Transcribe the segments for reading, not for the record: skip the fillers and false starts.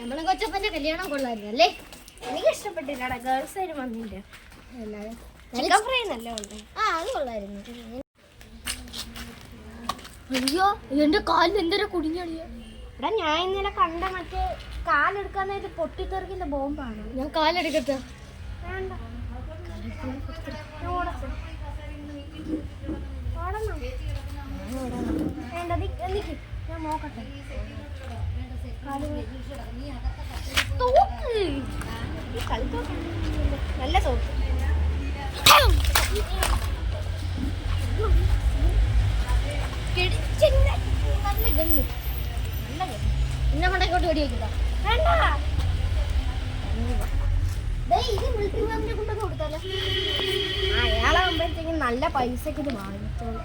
നമ്മളെ കൊച്ചപ്പന്റെ കല്യാണം കൊള്ളായിരുന്നു അല്ലേ? എനിക്ക് ഇഷ്ടപ്പെട്ടില്ല. ഗേൾസ് ആയിട്ട് വന്നില്ല. ചിക്കൻ ഫ്രൈ നല്ല അത് കൊള്ളായിരുന്നു. അയ്യോ എന്റെ കാലിൽ എന്തൊരു കുടുങ്ങിയ. എടാ ഞാൻ ഇന്നലെ കണ്ട മറ്റേ കാലെടുക്കാനായിട്ട് പൊട്ടിത്തെറിക്കുന്ന ബോംബാണ്. ഞാൻ കാലെടുക്കട്ടെ? വേണ്ട, ഞാൻ നോക്കട്ടെ. നല്ല തോക്ക്. നല്ല ഗണ്ണ്, നല്ല ഗണ്ണ്. ഇന്നെ കൊണ്ടേക്കോട്ട് വെടി വെക്കില്ല. വേണ്ട, ഇത് മിലിറ്ററി മാമിനെ കൊണ്ടൊക്കെ കൊടുത്താലോ? അയാളാകുമ്പോഴത്തേക്കും നല്ല പൈസക്ക് ഇത് വാങ്ങിച്ചോളൂ.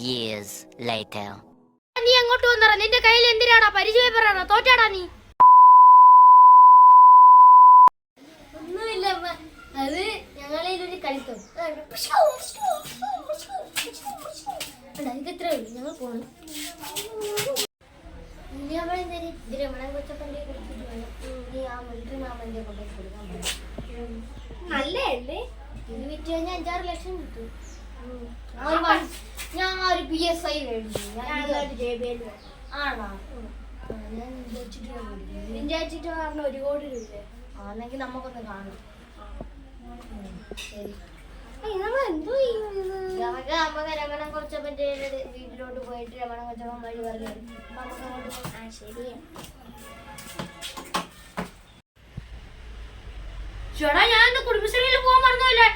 years later. നീ അങ്ങോട്ട് വന്നറ. നിന്റെ കയ്യിൽ എന്തിനാടാ? പരിചയപ്പെടാനാ? തോറ്റാടാ നീ? ഒന്നുമില്ല, അത് ഞങ്ങളൊരു കളിക്കും. ഇതെത്രേ ഉള്ളൂ, ഞങ്ങൾ പോകണം. ഇനി അവളെന്തേരി രമണൻ കൊച്ചപ്പൻ്റെ കൊടുത്തിട്ട് വേണം നീ ആ മിലിറ്ററി മാമൻ്റെ കൊണ്ടു കൊടുക്കാൻ പറ്റും. നല്ലതല്ലേ? ഇത് വിറ്റ് കഴിഞ്ഞാൽ 5-6 ലക്ഷം കിട്ടും. ഞാൻ ഒരു PSI മേടിച്ചു. ആണോ? ഞാൻ വിചാരിച്ചിട്ട് പറഞ്ഞ 1 കോടി രൂപ ആണെങ്കിൽ നമുക്കൊന്ന് കാണാം. ശരി, നമ്മളെന്തോ നമുക്ക് രമണൻ കൊച്ചപ്പൻ്റെ വീട്ടിലോട്ട് പോയിട്ട് രമണൻ കൊച്ചപ്പൻ വഴി പറഞ്ഞു നമുക്ക് അങ്ങോട്ട് പോകാം. ശരിയാ. ചേട്ടാ ഞാൻ കുടുംബശ്രീയിൽ പോകാൻ പറഞ്ഞല്ലേ?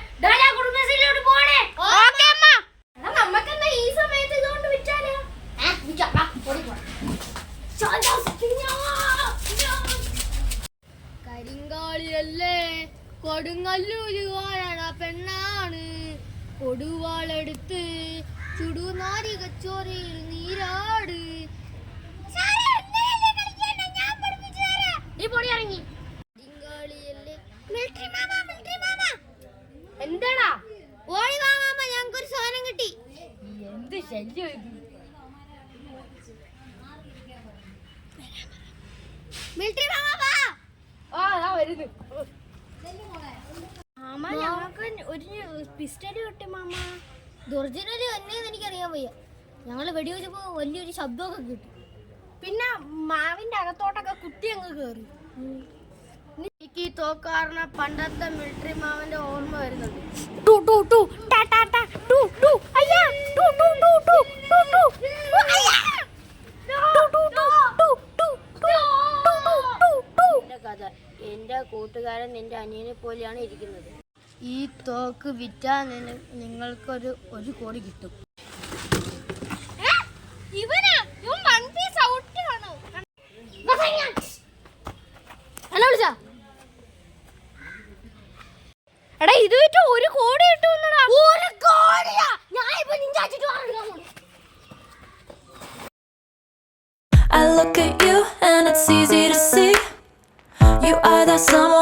കുടുംബശ്രീയിലോട്ട് പോണേ. നമുക്കെന്താ ഈ സമയത്ത് ഇതുകൊണ്ട് വിറ്റാലോ? കരിങ്കാളിയല്ലേ, കൊടുങ്ങല്ലൂരുകാരാണ്, പെണ്ണാണ്. കൊടുവാളെടുത്ത് ചുടുനാരികച്ചോരയിൽ നീരാട്. നീ പൊടി ഇറങ്ങി. എന്താടാ? ഓടി വാ മാമ, ഞങ്ങൾക്കൊരു സാധനം കിട്ടി. എന്ത് ശല്യം ഇത്? മിലിറ്ററി മാമ വാ. വരുന്നു മാമ. ഞങ്ങൾക്ക് ഒരു പിസ്റ്റല് കിട്ടി മാമ. ഒറിജിനൽ എന്നെയെന്ന് എനിക്കറിയാൻ വയ്യ. ഞങ്ങൾ വെടിവെച്ചപ്പോ വലിയൊരു ശബ്ദമൊക്കെ കിട്ടി. പിന്നെ മാവിന്റെ അകത്തോട്ടൊക്കെ കുത്തി അങ്ങ് കയറി. എനിക്ക് ഈ തോക്കാറിന പണ്ടത്തെ മിലിറ്ററി മാവിന്റെ ഓർമ്മ വരുന്നുണ്ട്. കഥ എന്റെ കൂട്ടുകാരൻ നിന്റെ അനിയനെ പോലെയാണ് ഇരിക്കുന്നത്. ഈ തോക്ക് വിറ്റാൽ നിങ്ങൾക്കൊരു 1 കോടി കിട്ടും. എടാ ഇത് വിറ്റ് 1 കോടി കിട്ടുമെന്നടാ. 1 കോടിയാ? ഞാൻ ഇപ്പൊ നിന്റെ അച്ഛൻ വാങ്ങാൻ പോണു. I look at you and it's easy to see you are that someone